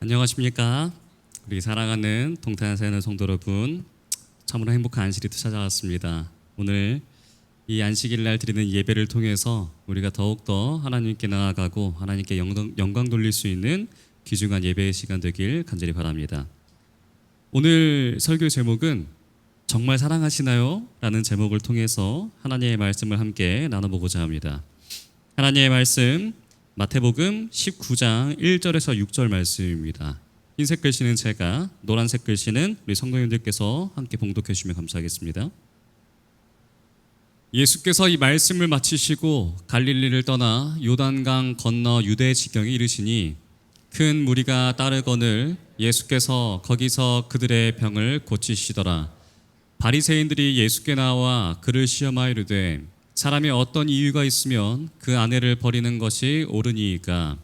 안녕하십니까? 우리 사랑하는 동탄에 사는 성도 여러분, 참으로 행복한 안식일이 또 찾아왔습니다. 오늘 이 안식일 날 드리는 예배를 통해서 우리가 더욱더 하나님께 나아가고 하나님께 영광 돌릴 수 있는 귀중한 예배의 시간 되길 간절히 바랍니다. 오늘 설교 제목은 정말 사랑하시나요? 라는 제목을 통해서 하나님의 말씀을 함께 나눠보고자 합니다. 하나님의 말씀 마태복음 19장 1절에서 6절 말씀입니다. 흰색 글씨는 제가, 노란색 글씨는 우리 성도님들께서 함께 봉독해 주시면 감사하겠습니다. 예수께서 이 말씀을 마치시고 갈릴리를 떠나 요단강 건너 유대 지경에 이르시니 큰 무리가 따르거늘 예수께서 거기서 그들의 병을 고치시더라. 바리새인들이 예수께 나와 그를 시험하여 이르되 사람이 어떤 이유가 있으면 그 아내를 버리는 것이 옳으니이까.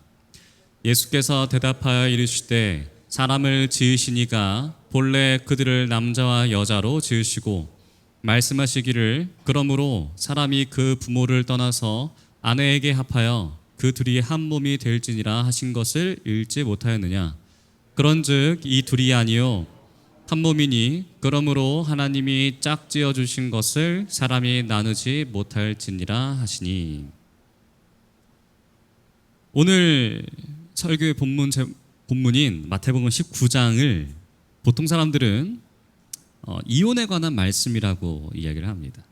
예수께서 대답하여 이르시되 사람을 지으시니가 본래 그들을 남자와 여자로 지으시고 말씀하시기를 그러므로 사람이 그 부모를 떠나서 아내에게 합하여 그 둘이 한 몸이 될지니라 하신 것을 읽지 못하였느냐. 그런즉 이 둘이 아니요 한 몸이니 그러므로 하나님이 짝지어 주신 것을 사람이 나누지 못할지니라 하시니. 오늘 설교의 본문인 마태복음 19장을 보통 사람들은 이혼에 관한 말씀이라고 이야기를 합니다.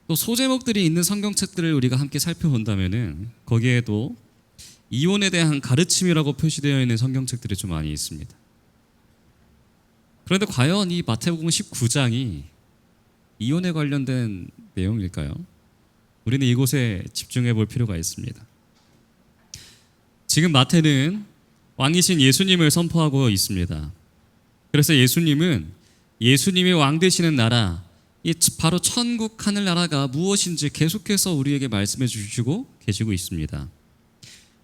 또 소제목들이 있는 성경책들을 우리가 함께 살펴본다면은 거기에도 이혼에 대한 가르침이라고 표시되어 있는 성경책들이 좀 많이 있습니다. 그런데 과연 이 마태복음 19장이 이혼에 관련된 내용일까요? 우리는 이곳에 집중해 볼 필요가 있습니다. 지금 마태는 왕이신 예수님을 선포하고 있습니다. 그래서 예수님이 왕 되시는 나라, 바로 천국 하늘나라가 무엇인지 계속해서 우리에게 말씀해 주시고 계시고 있습니다.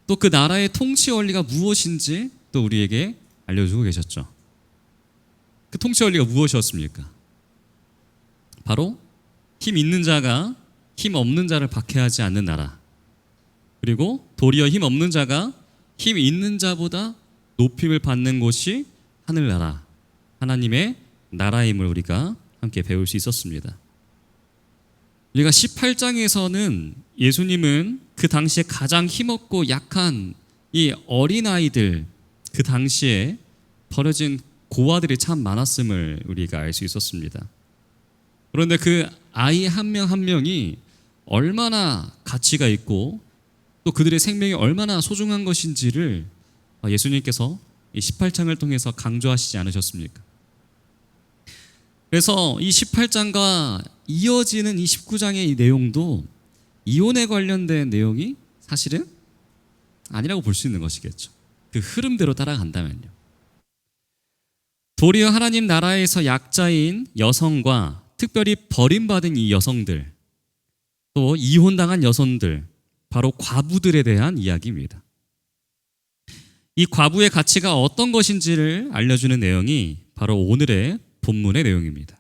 또 그 나라의 통치 원리가 무엇인지 또 우리에게 알려주고 계셨죠. 그 통치 원리가 무엇이었습니까? 바로 힘 있는 자가 힘 없는 자를 박해하지 않는 나라, 그리고 도리어 힘 없는 자가 힘 있는 자보다 높임을 받는 곳이 하늘나라, 하나님의 나라임을 우리가 함께 배울 수 있었습니다. 우리가 18장에서는 예수님은 그 당시에 가장 힘없고 약한 이 어린아이들, 그 당시에 버려진 고아들이 참 많았음을 우리가 알 수 있었습니다. 그런데 그 아이 한 명 한 명이 얼마나 가치가 있고 또 그들의 생명이 얼마나 소중한 것인지를 예수님께서 이 18장을 통해서 강조하시지 않으셨습니까? 그래서 이 18장과 이어지는 이 19장의 이 내용도 이혼에 관련된 내용이 사실은 아니라고 볼 수 있는 것이겠죠. 그 흐름대로 따라간다면요. 도리어 하나님 나라에서 약자인 여성과 특별히 버림받은 이 여성들, 또 이혼당한 여성들, 바로 과부들에 대한 이야기입니다. 이 과부의 가치가 어떤 것인지를 알려주는 내용이 바로 오늘의 본문의 내용입니다.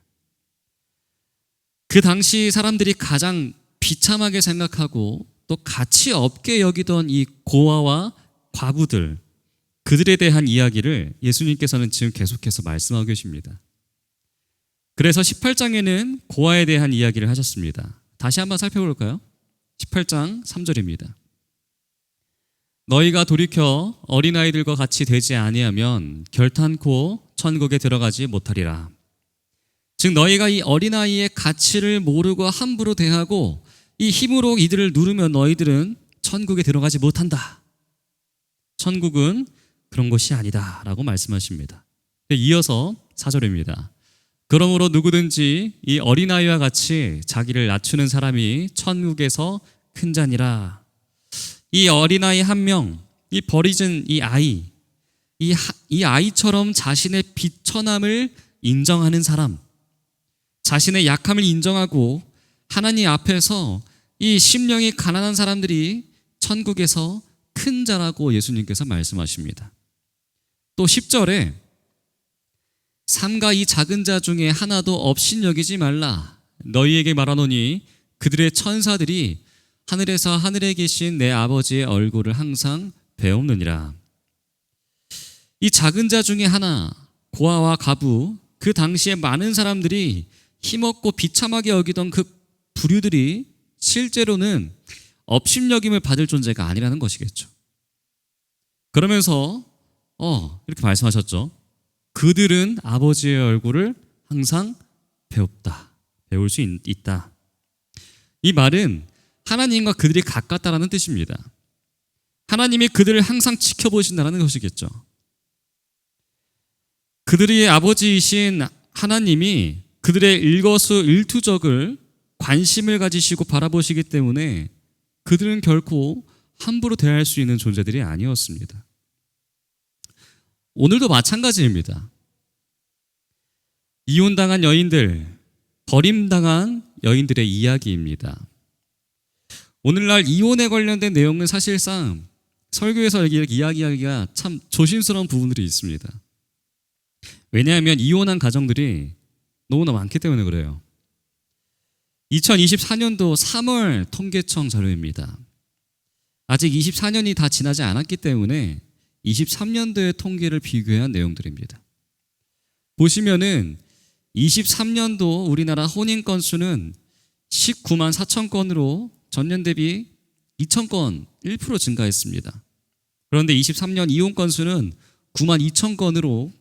그 당시 사람들이 가장 비참하게 생각하고 또 가치 없게 여기던 이 고아와 과부들, 그들에 대한 이야기를 예수님께서는 지금 계속해서 말씀하고 계십니다. 그래서 18장에는 고아에 대한 이야기를 하셨습니다. 다시 한번 살펴볼까요? 18장 3절입니다. 너희가 돌이켜 어린아이들과 같이 되지 아니하면 결탄코 천국에 들어가지 못하리라. 즉 너희가 이 어린아이의 가치를 모르고 함부로 대하고 이 힘으로 이들을 누르면 너희들은 천국에 들어가지 못한다. 천국은 그런 것이 아니다 라고 말씀하십니다. 이어서 4절입니다. 그러므로 누구든지 이 어린아이와 같이 자기를 낮추는 사람이 천국에서 큰 자니라. 이 어린아이 한 명, 이 버리진 이 아이, 이 아이처럼 자신의 비천함을 인정하는 사람, 자신의 약함을 인정하고 하나님 앞에서 이 심령이 가난한 사람들이 천국에서 큰 자라고 예수님께서 말씀하십니다. 또 10절에 삼가 이 작은 자 중에 하나도 없인 여기지 말라. 너희에게 말하노니 그들의 천사들이 하늘에서 하늘에 계신 내 아버지의 얼굴을 항상 배우느니라. 이 작은 자 중에 하나, 고아와 과부, 그 당시에 많은 사람들이 힘없고 비참하게 여기던 그 부류들이 실제로는 업신여김을 받을 존재가 아니라는 것이겠죠. 그러면서 이렇게 말씀하셨죠. 그들은 아버지의 얼굴을 항상 배울 수 있다. 이 말은 하나님과 그들이 가깝다라는 뜻입니다. 하나님이 그들을 항상 지켜보신다는 것이겠죠. 그들의 아버지이신 하나님이 그들의 일거수일투족을 관심을 가지시고 바라보시기 때문에 그들은 결코 함부로 대할 수 있는 존재들이 아니었습니다. 오늘도 마찬가지입니다. 이혼당한 여인들, 버림당한 여인들의 이야기입니다. 오늘날 이혼에 관련된 내용은 사실상 설교에서 이야기하기가 참 조심스러운 부분들이 있습니다. 왜냐하면 이혼한 가정들이 너무나 많기 때문에 그래요. 2024년도 3월 통계청 자료입니다. 아직 24년이 다 지나지 않았기 때문에 23년도의 통계를 비교한 내용들입니다. 보시면은 23년도 우리나라 혼인 건수는 19만 4천 건으로 전년 대비 2천 건 1% 증가했습니다. 그런데 23년 이혼 건수는 9만 2천 건으로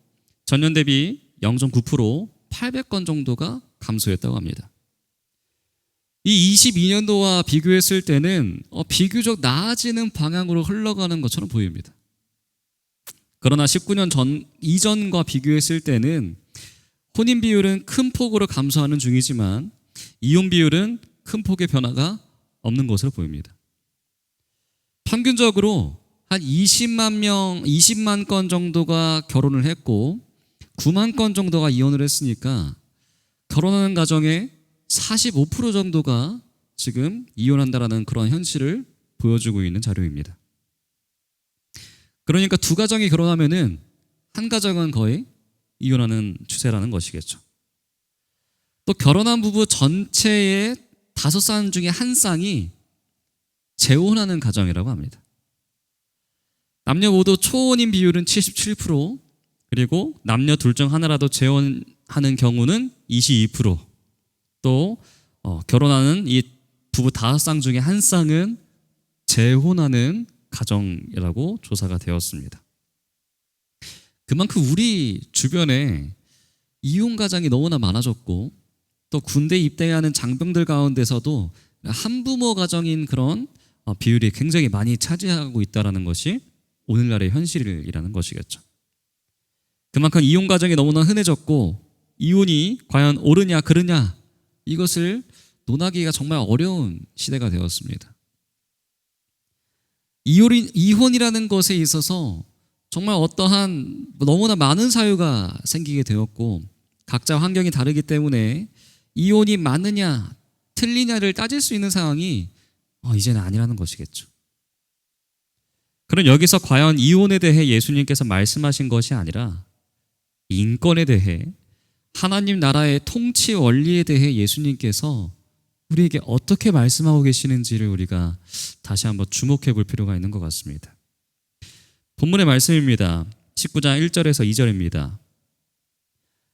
전년 대비 0.9% 800건 정도가 감소했다고 합니다. 이 22년도와 비교했을 때는 비교적 나아지는 방향으로 흘러가는 것처럼 보입니다. 그러나 19년 이전과 비교했을 때는 혼인 비율은 큰 폭으로 감소하는 중이지만 이혼 비율은 큰 폭의 변화가 없는 것으로 보입니다. 평균적으로 한 20만 건 정도가 결혼을 했고 9만 건 정도가 이혼을 했으니까 결혼하는 가정의 45% 정도가 지금 이혼한다라는 그런 현실을 보여주고 있는 자료입니다. 그러니까 두 가정이 결혼하면은 한 가정은 거의 이혼하는 추세라는 것이겠죠. 또 결혼한 부부 전체의 5쌍 중에 한 쌍이 재혼하는 가정이라고 합니다. 남녀 모두 초혼인 비율은 77%, 그리고 남녀 둘 중 하나라도 재혼하는 경우는 22%, 또 결혼하는 이 부부 5쌍 중에 한 쌍은 재혼하는 가정이라고 조사가 되었습니다. 그만큼 우리 주변에 이혼 가정이 너무나 많아졌고 또 군대 입대하는 장병들 가운데서도 한부모 가정인 그런 비율이 굉장히 많이 차지하고 있다는 것이 오늘날의 현실이라는 것이겠죠. 그만큼 이혼 가정이 너무나 흔해졌고 이혼이 과연 옳으냐 그르냐 이것을 논하기가 정말 어려운 시대가 되었습니다. 이혼이라는 것에 있어서 정말 어떠한 너무나 많은 사유가 생기게 되었고 각자 환경이 다르기 때문에 이혼이 맞느냐 틀리냐를 따질 수 있는 상황이 이제는 아니라는 것이겠죠. 그럼 여기서 과연 이혼에 대해 예수님께서 말씀하신 것이 아니라 인권에 대해 하나님 나라의 통치 원리에 대해 예수님께서 우리에게 어떻게 말씀하고 계시는지를 우리가 다시 한번 주목해 볼 필요가 있는 것 같습니다. 본문의 말씀입니다. 19장 1절에서 2절입니다.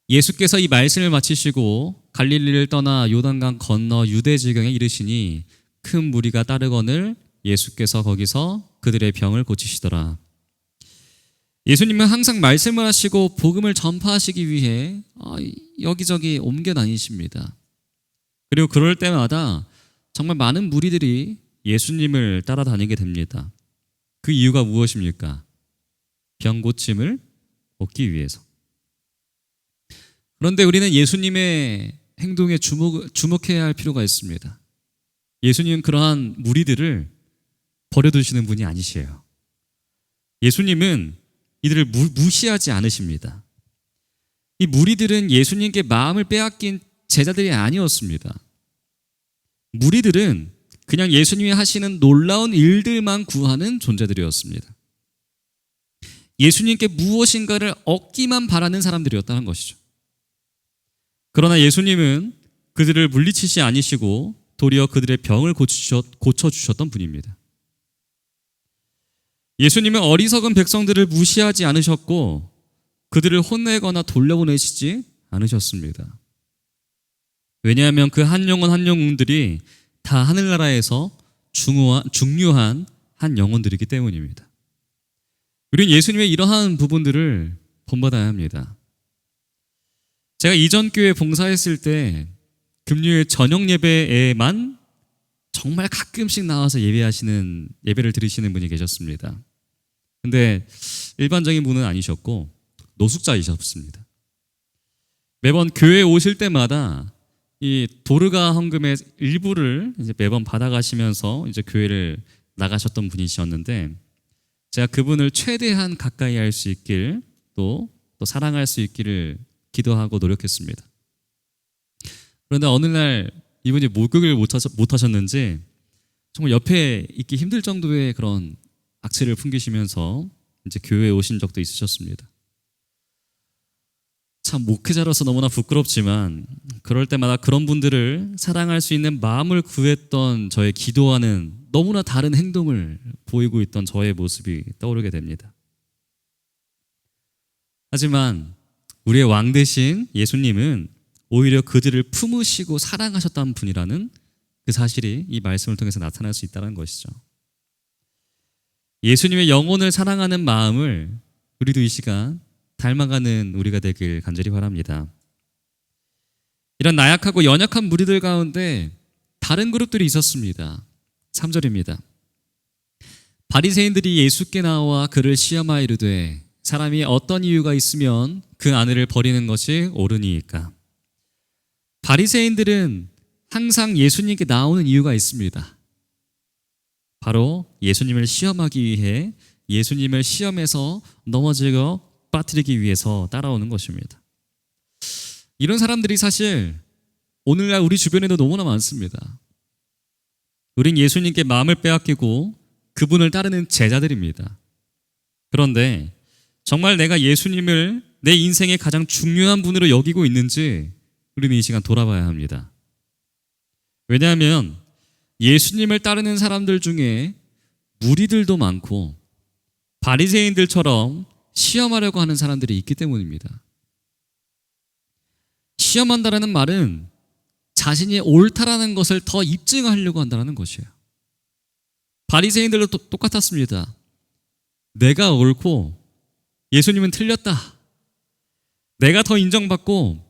예수께서 이 말씀을 마치시고 갈릴리를 떠나 요단강 건너 유대 지경에 이르시니 큰 무리가 따르거늘 예수께서 거기서 그들의 병을 고치시더라. 예수님은 항상 말씀을 하시고 복음을 전파하시기 위해 여기저기 옮겨 다니십니다. 그리고 그럴 때마다 정말 많은 무리들이 예수님을 따라다니게 됩니다. 그 이유가 무엇입니까? 병 고침을 얻기 위해서. 그런데 우리는 예수님의 행동에 주목해야 할 필요가 있습니다. 예수님은 그러한 무리들을 버려두시는 분이 아니시에요. 예수님은 이들을 무시하지 않으십니다. 이 무리들은 예수님께 마음을 빼앗긴 제자들이 아니었습니다. 무리들은 그냥 예수님이 하시는 놀라운 일들만 구하는 존재들이었습니다. 예수님께 무엇인가를 얻기만 바라는 사람들이었다는 것이죠. 그러나 예수님은 그들을 물리치지 않으시고 도리어 그들의 병을 고쳐주셨던 분입니다. 예수님은 어리석은 백성들을 무시하지 않으셨고 그들을 혼내거나 돌려보내시지 않으셨습니다. 왜냐하면 그 한 영혼 한 영혼들이 다 하늘나라에서 중요한 한 영혼들이기 때문입니다. 우리는 예수님의 이러한 부분들을 본받아야 합니다. 제가 이전 교회 봉사했을 때 금요일 저녁 예배에만 정말 가끔씩 나와서 예배를 드리시는 분이 계셨습니다. 근데 일반적인 분은 아니셨고 노숙자이셨습니다. 매번 교회에 오실 때마다 이 도르가 헌금의 일부를 이제 매번 받아가시면서 이제 교회를 나가셨던 분이셨는데 제가 그분을 최대한 가까이 할 수 있길 또 사랑할 수 있기를 기도하고 노력했습니다. 그런데 어느 날 이분이 목욕을 못 하셨는지 정말 옆에 있기 힘들 정도의 그런 악취를 풍기시면서 이제 교회에 오신 적도 있으셨습니다. 참 목회자로서 너무나 부끄럽지만 그럴 때마다 그런 분들을 사랑할 수 있는 마음을 구했던 저의 기도와는 너무나 다른 행동을 보이고 있던 저의 모습이 떠오르게 됩니다. 하지만 우리의 왕 대신 예수님은 오히려 그들을 품으시고 사랑하셨다는 분이라는 그 사실이 이 말씀을 통해서 나타날 수 있다는 것이죠. 예수님의 영혼을 사랑하는 마음을 우리도 이 시간 닮아가는 우리가 되길 간절히 바랍니다. 이런 나약하고 연약한 무리들 가운데 다른 그룹들이 있었습니다. 3절입니다. 바리새인들이 예수께 나와 그를 시험하여 이르되 사람이 어떤 이유가 있으면 그 아내를 버리는 것이 옳으니이까. 바리새인들은 항상 예수님께 나오는 이유가 있습니다. 바로 예수님을 시험하기 위해 예수님을 시험에서 넘어지고 빠뜨리기 위해서 따라오는 것입니다. 이런 사람들이 사실 오늘날 우리 주변에도 너무나 많습니다. 우린 예수님께 마음을 빼앗기고 그분을 따르는 제자들입니다. 그런데 정말 내가 예수님을 내 인생의 가장 중요한 분으로 여기고 있는지 우리는 이 시간 돌아봐야 합니다. 왜냐하면 예수님을 따르는 사람들 중에 무리들도 많고 바리새인들처럼 시험하려고 하는 사람들이 있기 때문입니다. 시험한다라는 말은 자신이 옳다라는 것을 더 입증하려고 한다는 것이에요. 바리새인들도 똑같았습니다. 내가 옳고 예수님은 틀렸다. 내가 더 인정받고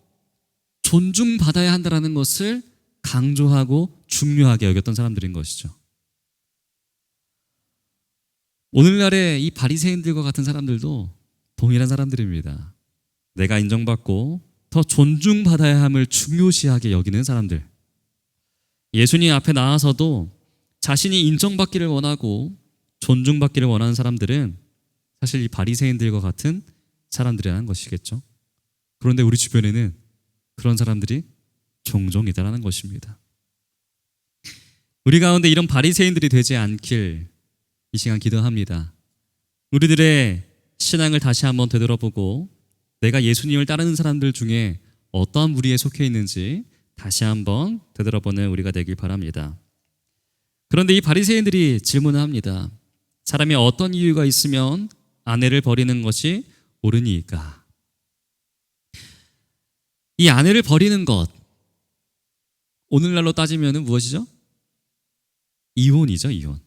존중받아야 한다는 것을 강조하고 중요하게 여겼던 사람들인 것이죠. 오늘날의 이 바리새인들과 같은 사람들도 동일한 사람들입니다. 내가 인정받고 더 존중받아야 함을 중요시하게 여기는 사람들. 예수님 앞에 나와서도 자신이 인정받기를 원하고 존중받기를 원하는 사람들은 사실 이 바리새인들과 같은 사람들이라는 것이겠죠. 그런데 우리 주변에는 그런 사람들이 종종 있다는 것입니다. 우리 가운데 이런 바리새인들이 되지 않길 이 시간 기도합니다. 우리들의 신앙을 다시 한번 되돌아보고 내가 예수님을 따르는 사람들 중에 어떠한 무리에 속해 있는지 다시 한번 되돌아보는 우리가 되길 바랍니다. 그런데 이 바리새인들이 질문을 합니다. 사람이 어떤 이유가 있으면 아내를 버리는 것이 옳으니까? 이 아내를 버리는 것, 오늘날로 따지면 무엇이죠? 이혼이죠, 이혼.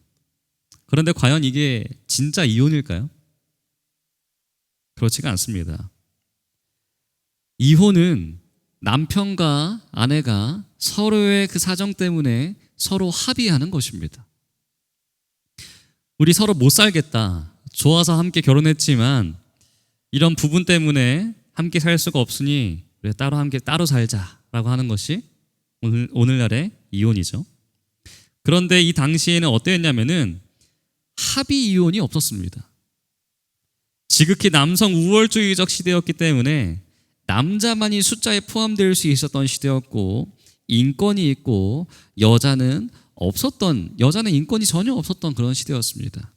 그런데 과연 이게 진짜 이혼일까요? 그렇지가 않습니다. 이혼은 남편과 아내가 서로의 그 사정 때문에 서로 합의하는 것입니다. 우리 서로 못 살겠다. 좋아서 함께 결혼했지만 이런 부분 때문에 함께 살 수가 없으니 우리 따로 살자라고 하는 것이 오늘날의 이혼이죠. 그런데 이 당시에는 어땠냐면은 합의 이혼이 없었습니다. 지극히 남성 우월주의적 시대였기 때문에 남자만이 숫자에 포함될 수 있었던 시대였고 인권이 있고 여자는 인권이 전혀 없었던 그런 시대였습니다.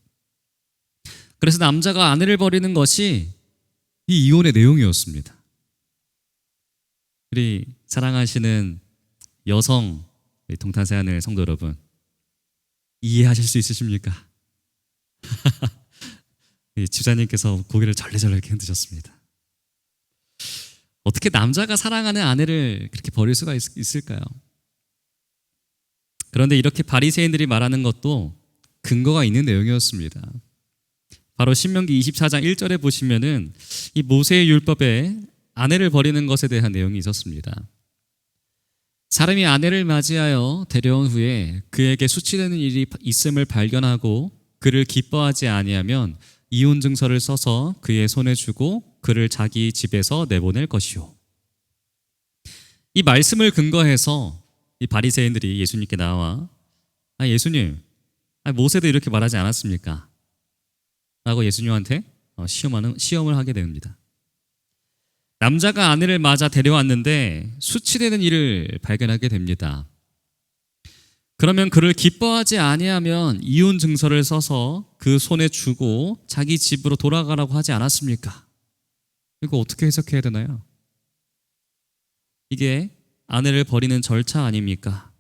그래서 남자가 아내를 버리는 것이 이 이혼의 내용이었습니다. 우리 사랑하시는 여성 동탄세안의 성도 여러분, 이해하실 수 있으십니까? 이 집사님께서 고개를 절레절레 이렇게 흔드셨습니다. 어떻게 남자가 사랑하는 아내를 그렇게 버릴 수가 있을까요? 그런데 이렇게 바리새인들이 말하는 것도 근거가 있는 내용이었습니다. 바로 신명기 24장 1절에 보시면은 이 모세의 율법에 아내를 버리는 것에 대한 내용이 있었습니다. 사람이 아내를 맞이하여 데려온 후에 그에게 수치되는 일이 있음을 발견하고 그를 기뻐하지 아니하면 이혼 증서를 써서 그의 손에 주고 그를 자기 집에서 내보낼 것이요. 이 말씀을 근거해서 이 바리새인들이 예수님께 나와 예수님, 모세도 이렇게 말하지 않았습니까? 라고 예수님한테 시험을 하게 됩니다. 남자가 아내를 맞아 데려왔는데 수치되는 일을 발견하게 됩니다. 그러면 그를 기뻐하지 아니하면 이혼 증서를 써서 그 손에 주고 자기 집으로 돌아가라고 하지 않았습니까? 이거 어떻게 해석해야 되나요? 이게 아내를 버리는 절차 아닙니까?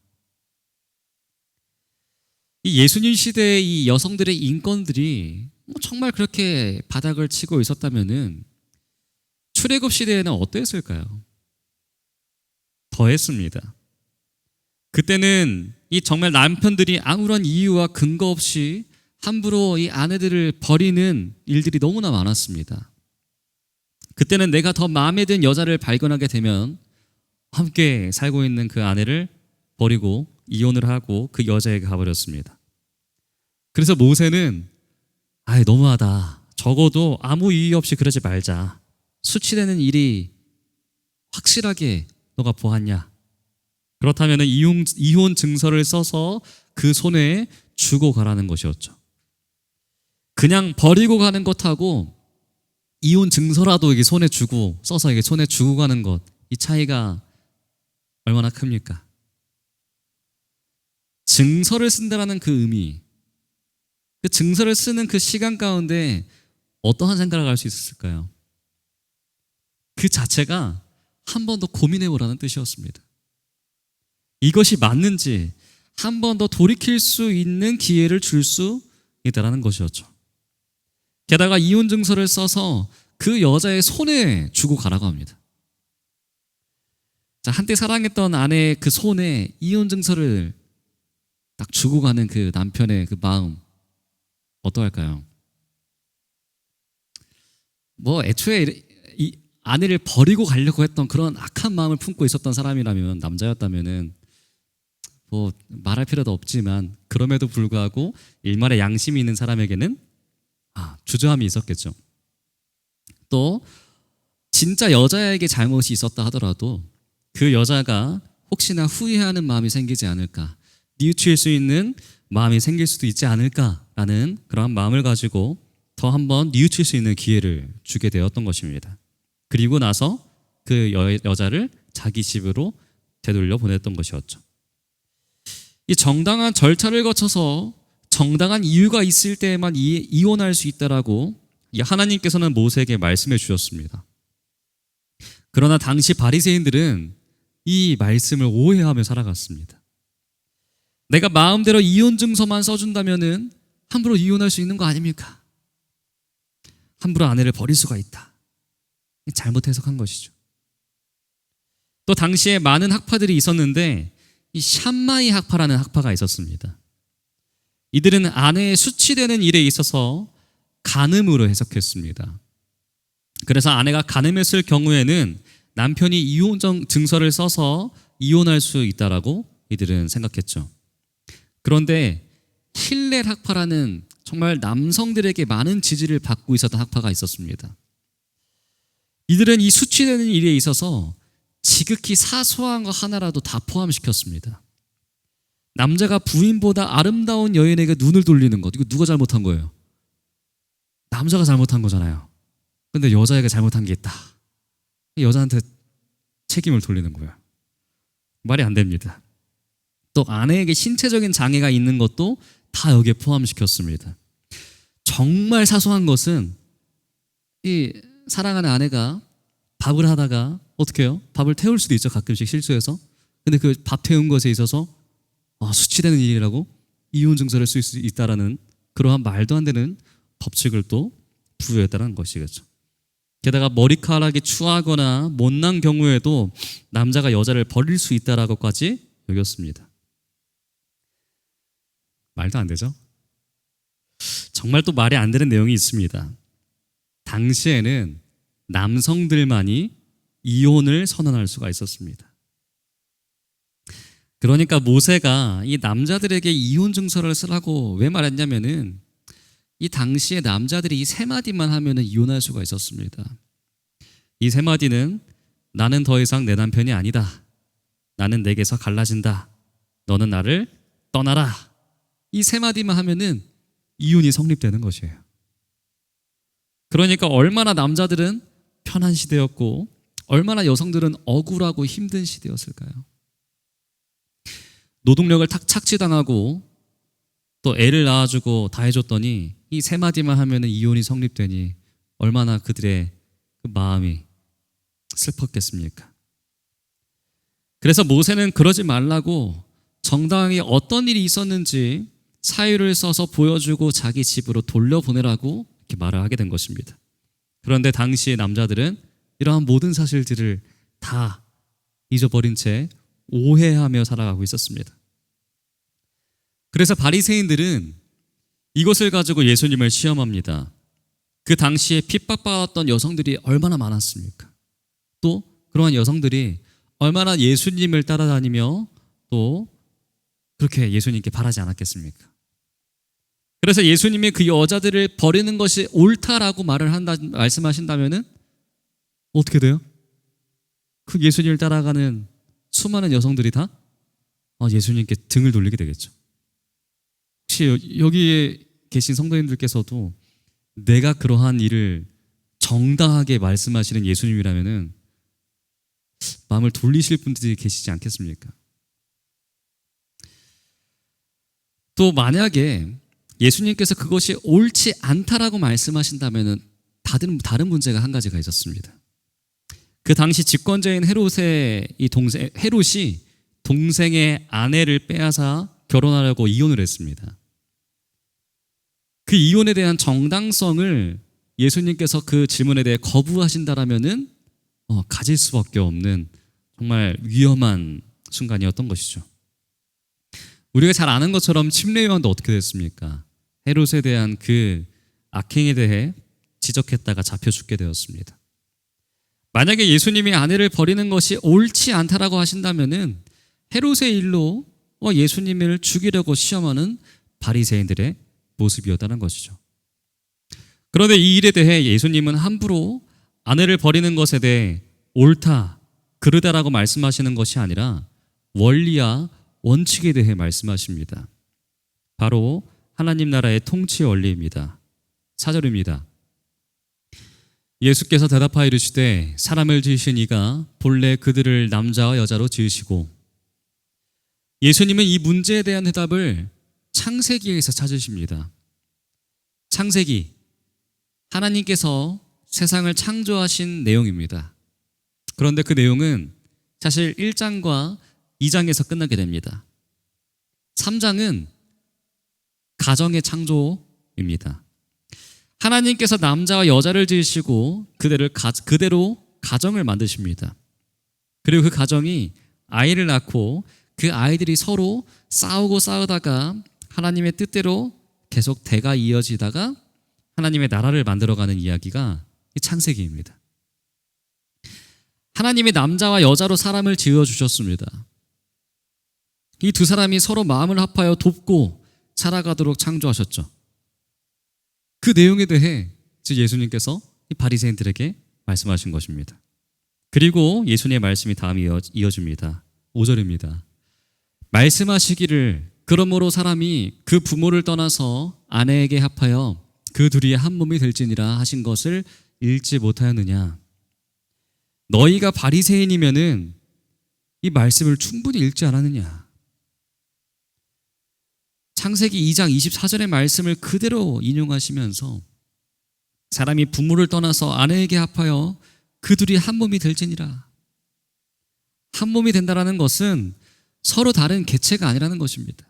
이 예수님 시대의 이 여성들의 인권들이 정말 그렇게 바닥을 치고 있었다면은 출애굽 시대에는 어땠을까요? 더했습니다. 그때는 이 정말 남편들이 아무런 이유와 근거 없이 함부로 이 아내들을 버리는 일들이 너무나 많았습니다. 그때는 내가 더 마음에 든 여자를 발견하게 되면 함께 살고 있는 그 아내를 버리고 이혼을 하고 그 여자에게 가버렸습니다. 그래서 모세는 너무하다. 적어도 아무 이유 없이 그러지 말자. 수치되는 일이 확실하게 너가 보았냐? 그렇다면 이혼 증서를 써서 그 손에 주고 가라는 것이었죠. 그냥 버리고 가는 것하고 이혼 증서라도 이게 손에 주고 써서 이게 손에 주고 가는 것, 이 차이가 얼마나 큽니까? 증서를 쓴다라는 그 의미, 그 증서를 쓰는 그 시간 가운데 어떠한 생각을 할 수 있었을까요? 그 자체가 한 번 더 고민해 보라는 뜻이었습니다. 이것이 맞는지 한 번 더 돌이킬 수 있는 기회를 줄 수 있다라는 것이었죠. 게다가 이혼 증서를 써서 그 여자의 손에 주고 가라고 합니다. 자, 한때 사랑했던 아내의 그 손에 이혼 증서를 딱 주고 가는 그 남편의 그 마음 어떠할까요? 애초에 이 아내를 버리고 가려고 했던 그런 악한 마음을 품고 있었던 사람이라면, 남자였다면은 말할 필요도 없지만 그럼에도 불구하고 일말의 양심이 있는 사람에게는 주저함이 있었겠죠. 또 진짜 여자에게 잘못이 있었다 하더라도 그 여자가 혹시나 후회하는 마음이 생기지 않을까, 뉘우칠 수 있는 마음이 생길 수도 있지 않을까라는 그러한 마음을 가지고 더 한번 뉘우칠 수 있는 기회를 주게 되었던 것입니다. 그리고 나서 그 여자를 자기 집으로 되돌려 보냈던 것이었죠. 이 정당한 절차를 거쳐서 정당한 이유가 있을 때에만 이혼할 수 있다라고 하나님께서는 모세에게 말씀해 주셨습니다. 그러나 당시 바리새인들은 이 말씀을 오해하며 살아갔습니다. 내가 마음대로 이혼 증서만 써준다면은 함부로 이혼할 수 있는 거 아닙니까? 함부로 아내를 버릴 수가 있다. 잘못 해석한 것이죠. 또 당시에 많은 학파들이 있었는데 이 샴마이 학파라는 학파가 있었습니다. 이들은 아내의 수치되는 일에 있어서 간음으로 해석했습니다. 그래서 아내가 간음했을 경우에는 남편이 이혼 증서를 써서 이혼할 수 있다라고 이들은 생각했죠. 그런데 힐렐 학파라는 정말 남성들에게 많은 지지를 받고 있었던 학파가 있었습니다. 이들은 이 수치되는 일에 있어서 지극히 사소한 것 하나라도 다 포함시켰습니다. 남자가 부인보다 아름다운 여인에게 눈을 돌리는 것, 이거 누가 잘못한 거예요? 남자가 잘못한 거잖아요. 근데 여자에게 잘못한 게 있다. 여자한테 책임을 돌리는 거예요. 말이 안 됩니다. 또 아내에게 신체적인 장애가 있는 것도 다 여기에 포함시켰습니다. 정말 사소한 것은 이 사랑하는 아내가 밥을 하다가 어떻게 해요? 밥을 태울 수도 있죠. 가끔씩 실수해서. 근데 그 밥 태운 것에 있어서 수치되는 일이라고 이혼 증서를 쓸 수 있다라는 그러한 말도 안 되는 법칙을 또 부여했다는 것이겠죠. 게다가 머리카락이 추하거나 못난 경우에도 남자가 여자를 버릴 수 있다라고까지 여겼습니다. 말도 안 되죠? 정말 또 말이 안 되는 내용이 있습니다. 당시에는 남성들만이 이혼을 선언할 수가 있었습니다. 그러니까 모세가 이 남자들에게 이혼 증서를 쓰라고 왜 말했냐면은 이 당시에 남자들이 이 세 마디만 하면은 이혼할 수가 있었습니다. 이 세 마디는 나는 더 이상 내 남편이 아니다. 나는 내게서 갈라진다. 너는 나를 떠나라. 이 세 마디만 하면은 이혼이 성립되는 것이에요. 그러니까 얼마나 남자들은 편한 시대였고 얼마나 여성들은 억울하고 힘든 시대였을까요? 노동력을 착취당하고 또 애를 낳아주고 다 해줬더니 이 세 마디만 하면은 이혼이 성립되니 얼마나 그들의 그 마음이 슬펐겠습니까? 그래서 모세는 그러지 말라고 정당하게 어떤 일이 있었는지 사유를 써서 보여주고 자기 집으로 돌려보내라고 이렇게 말을 하게 된 것입니다. 그런데 당시의 남자들은 이러한 모든 사실들을 다 잊어버린 채 오해하며 살아가고 있었습니다. 그래서 바리새인들은 이것을 가지고 예수님을 시험합니다. 그 당시에 핍박받았던 여성들이 얼마나 많았습니까? 또 그러한 여성들이 얼마나 예수님을 따라다니며 또 그렇게 예수님께 바라지 않았겠습니까? 그래서 예수님이 그 여자들을 버리는 것이 옳다라고 말씀하신다면은 어떻게 돼요? 그 예수님을 따라가는 수많은 여성들이 다 예수님께 등을 돌리게 되겠죠. 혹시 여기에 계신 성도님들께서도 내가 그러한 일을 정당하게 말씀하시는 예수님이라면은 마음을 돌리실 분들이 계시지 않겠습니까? 또 만약에 예수님께서 그것이 옳지 않다라고 말씀하신다면은 다른 문제가 한 가지가 있었습니다. 그 당시 집권자인 헤롯이 동생의 아내를 빼앗아 결혼하려고 이혼을 했습니다. 그 이혼에 대한 정당성을 예수님께서 그 질문에 대해 거부하신다라면은 가질 수밖에 없는 정말 위험한 순간이었던 것이죠. 우리가 잘 아는 것처럼 침례 요한도 어떻게 됐습니까? 헤롯에 대한 그 악행에 대해 지적했다가 잡혀 죽게 되었습니다. 만약에 예수님이 아내를 버리는 것이 옳지 않다라고 하신다면은 헤롯의 일로 예수님을 죽이려고 시험하는 바리새인들의 모습이었다는 것이죠. 그런데 이 일에 대해 예수님은 함부로 아내를 버리는 것에 대해 옳다, 그르다라고 말씀하시는 것이 아니라 원리와 원칙에 대해 말씀하십니다. 바로 하나님 나라의 통치의 원리입니다. 4절입니다. 예수께서 대답하여 이르시되 사람을 지으신 이가 본래 그들을 남자와 여자로 지으시고, 예수님은 이 문제에 대한 해답을 창세기에서 찾으십니다. 창세기, 하나님께서 세상을 창조하신 내용입니다. 그런데 그 내용은 사실 1장과 2장에서 끝나게 됩니다. 3장은 가정의 창조입니다. 하나님께서 남자와 여자를 지으시고 그대로 가정을 만드십니다. 그리고 그 가정이 아이를 낳고 그 아이들이 서로 싸우다가 하나님의 뜻대로 계속 대가 이어지다가 하나님의 나라를 만들어가는 이야기가 이 창세기입니다. 하나님이 남자와 여자로 사람을 지어주셨습니다. 이 두 사람이 서로 마음을 합하여 돕고 살아가도록 창조하셨죠. 그 내용에 대해 예수님께서 이 바리새인들에게 말씀하신 것입니다. 그리고 예수님의 말씀이 다음 이어집니다. 5절입니다. 말씀하시기를 그러므로 사람이 그 부모를 떠나서 아내에게 합하여 그 둘이 한 몸이 될지니라 하신 것을 읽지 못하였느냐. 너희가 바리새인이면은 이 말씀을 충분히 읽지 않았느냐. 창세기 2장 24절의 말씀을 그대로 인용하시면서 사람이 부모를 떠나서 아내에게 합하여 그 둘이 한 몸이 될지니라. 한 몸이 된다라는 것은 서로 다른 개체가 아니라는 것입니다.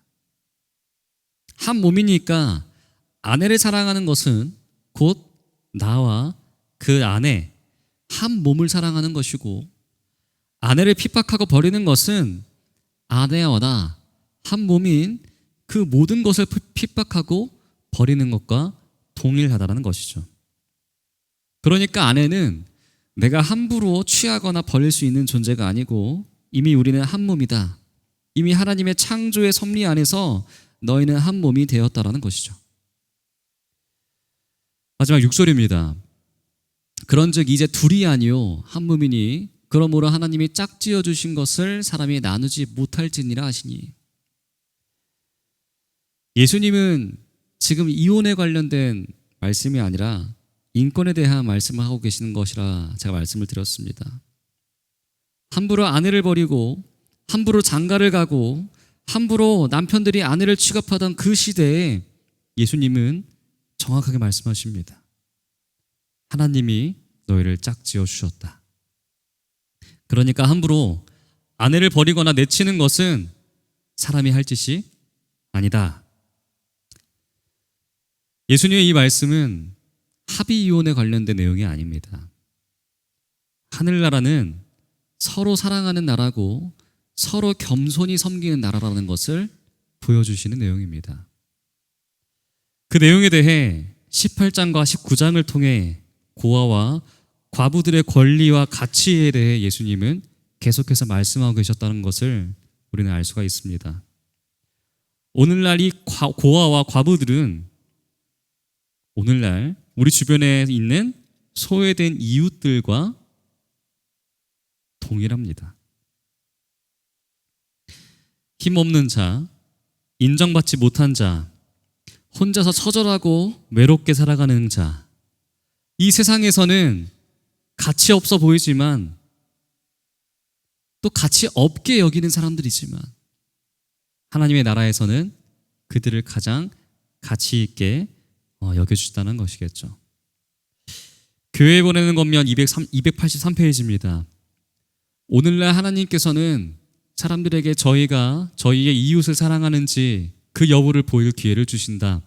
한 몸이니까 아내를 사랑하는 것은 곧 나와 그 아내 한 몸을 사랑하는 것이고, 아내를 핍박하고 버리는 것은 아내와 나 한 몸인 그 모든 것을 핍박하고 버리는 것과 동일하다는 것이죠. 그러니까 아내는 내가 함부로 취하거나 버릴 수 있는 존재가 아니고, 이미 우리는 한 몸이다. 이미 하나님의 창조의 섭리 안에서 너희는 한 몸이 되었다라는 것이죠. 마지막 6절입니다. 그런즉 이제 둘이 아니요 한 몸이니 그러므로 하나님이 짝지어 주신 것을 사람이 나누지 못할지니라 하시니. 예수님은 지금 이혼에 관련된 말씀이 아니라 인권에 대한 말씀을 하고 계시는 것이라 제가 말씀을 드렸습니다. 함부로 아내를 버리고 함부로 장가를 가고 함부로 남편들이 아내를 취급하던 그 시대에 예수님은 정확하게 말씀하십니다. 하나님이 너희를 짝지어 주셨다. 그러니까 함부로 아내를 버리거나 내치는 것은 사람이 할 짓이 아니다. 예수님의 이 말씀은 합의 이혼에 관련된 내용이 아닙니다. 하늘나라는 서로 사랑하는 나라고 서로 겸손히 섬기는 나라라는 것을 보여주시는 내용입니다. 그 내용에 대해 18장과 19장을 통해 고아와 과부들의 권리와 가치에 대해 예수님은 계속해서 말씀하고 계셨다는 것을 우리는 알 수가 있습니다. 오늘날 이 고아와 과부들은 오늘날 우리 주변에 있는 소외된 이웃들과 동일합니다. 힘없는 자, 인정받지 못한 자, 혼자서 처절하고 외롭게 살아가는 자, 이 세상에서는 가치 없어 보이지만 또 가치 없게 여기는 사람들이지만 하나님의 나라에서는 그들을 가장 가치 있게 여겨주시다는 것이겠죠. 교회에 보내는 겉면 283페이지입니다. 오늘날 하나님께서는 사람들에게 저희가 저희의 이웃을 사랑하는지 그 여부를 보일 기회를 주신다.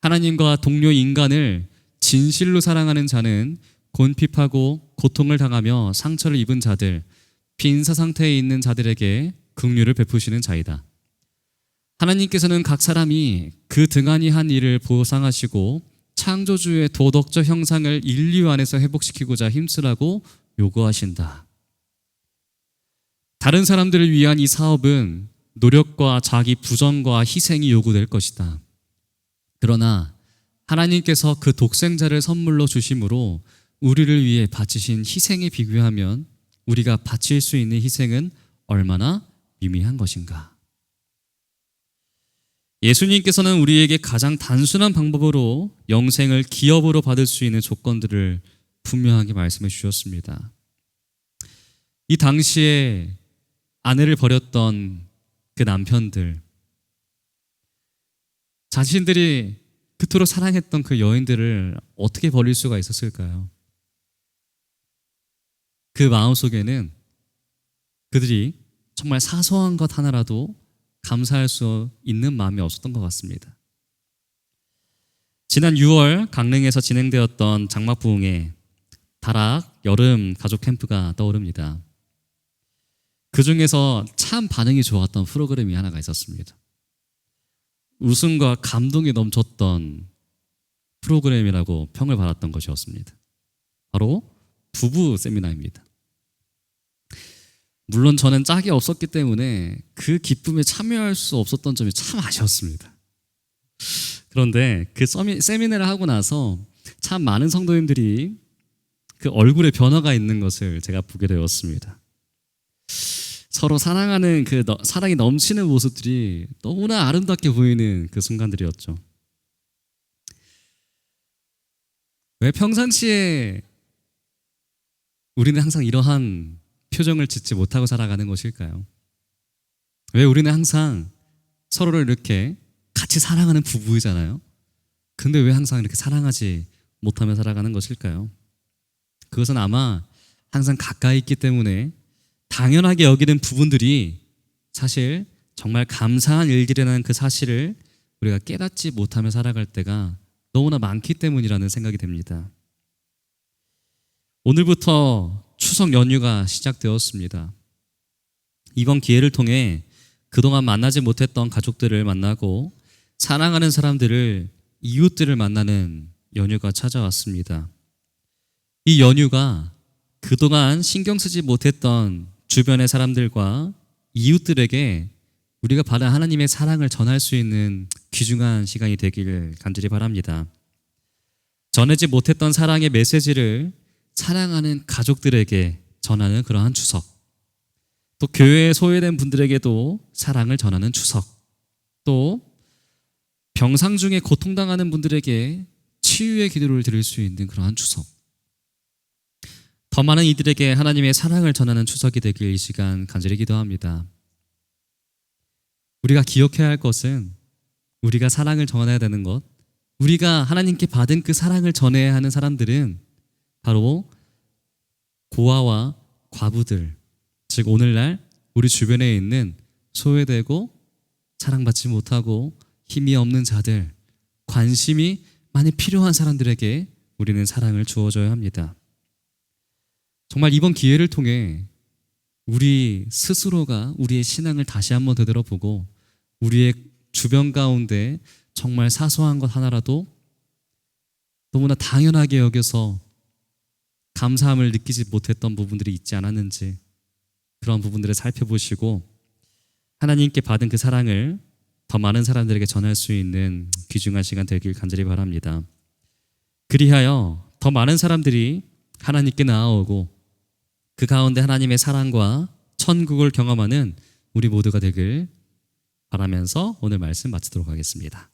하나님과 동료 인간을 진실로 사랑하는 자는 곤핍하고 고통을 당하며 상처를 입은 자들, 빈사 상태에 있는 자들에게 긍휼을 베푸시는 자이다. 하나님께서는 각 사람이 그 등한히 한 일을 보상하시고 창조주의 도덕적 형상을 인류 안에서 회복시키고자 힘쓰라고 요구하신다. 다른 사람들을 위한 이 사업은 노력과 자기 부정과 희생이 요구될 것이다. 그러나 하나님께서 그 독생자를 선물로 주심으로 우리를 위해 바치신 희생에 비교하면 우리가 바칠 수 있는 희생은 얼마나 미미한 것인가. 예수님께서는 우리에게 가장 단순한 방법으로 영생을 기업으로 받을 수 있는 조건들을 분명하게 말씀해 주셨습니다. 이 당시에 아내를 버렸던 그 남편들, 자신들이 그토록 사랑했던 그 여인들을 어떻게 버릴 수가 있었을까요? 그 마음속에는 그들이 정말 사소한 것 하나라도 감사할 수 있는 마음이 없었던 것 같습니다. 지난 6월 강릉에서 진행되었던 장막부흥회 다락 여름 가족 캠프가 떠오릅니다. 그 중에서 참 반응이 좋았던 프로그램이 하나가 있었습니다. 웃음과 감동이 넘쳤던 프로그램이라고 평을 받았던 것이었습니다. 바로 부부 세미나입니다. 물론 저는 짝이 없었기 때문에 그 기쁨에 참여할 수 없었던 점이 참 아쉬웠습니다. 그런데 그 세미나를 하고 나서 참 많은 성도님들이 그 얼굴에 변화가 있는 것을 제가 보게 되었습니다. 서로 사랑하는 그 사랑이 넘치는 모습들이 너무나 아름답게 보이는 그 순간들이었죠. 왜 평상시에 우리는 항상 이러한 표정을 짓지 못하고 살아가는 것일까요? 왜 우리는 항상 서로를 이렇게 같이 사랑하는 부부이잖아요. 근데 왜 항상 이렇게 사랑하지 못하며 살아가는 것일까요? 그것은 아마 항상 가까이 있기 때문에 당연하게 여기는 부분들이 사실 정말 감사한 일들이라는 그 사실을 우리가 깨닫지 못하며 살아갈 때가 너무나 많기 때문이라는 생각이 됩니다. 오늘부터 추석 연휴가 시작되었습니다. 이번 기회를 통해 그동안 만나지 못했던 가족들을 만나고 사랑하는 사람들을, 이웃들을 만나는 연휴가 찾아왔습니다. 이 연휴가 그동안 신경 쓰지 못했던 주변의 사람들과 이웃들에게 우리가 받은 하나님의 사랑을 전할 수 있는 귀중한 시간이 되기를 간절히 바랍니다. 전하지 못했던 사랑의 메시지를 사랑하는 가족들에게 전하는 그러한 추석, 또 교회에 소외된 분들에게도 사랑을 전하는 추석, 또 병상 중에 고통당하는 분들에게 치유의 기도를 드릴 수 있는 그러한 추석, 더 많은 이들에게 하나님의 사랑을 전하는 추석이 되길 이 시간 간절히 기도합니다. 우리가 기억해야 할 것은 우리가 사랑을 전해야 되는 것, 우리가 하나님께 받은 그 사랑을 전해야 하는 사람들은 바로 고아와 과부들, 즉 오늘날 우리 주변에 있는 소외되고 사랑받지 못하고 힘이 없는 자들, 관심이 많이 필요한 사람들에게 우리는 사랑을 주어줘야 합니다. 정말 이번 기회를 통해 우리 스스로가 우리의 신앙을 다시 한번 되돌아보고 우리의 주변 가운데 정말 사소한 것 하나라도 너무나 당연하게 여겨서 감사함을 느끼지 못했던 부분들이 있지 않았는지, 그런 부분들을 살펴보시고 하나님께 받은 그 사랑을 더 많은 사람들에게 전할 수 있는 귀중한 시간 되길 간절히 바랍니다. 그리하여 더 많은 사람들이 하나님께 나아오고 그 가운데 하나님의 사랑과 천국을 경험하는 우리 모두가 되길 바라면서 오늘 말씀 마치도록 하겠습니다.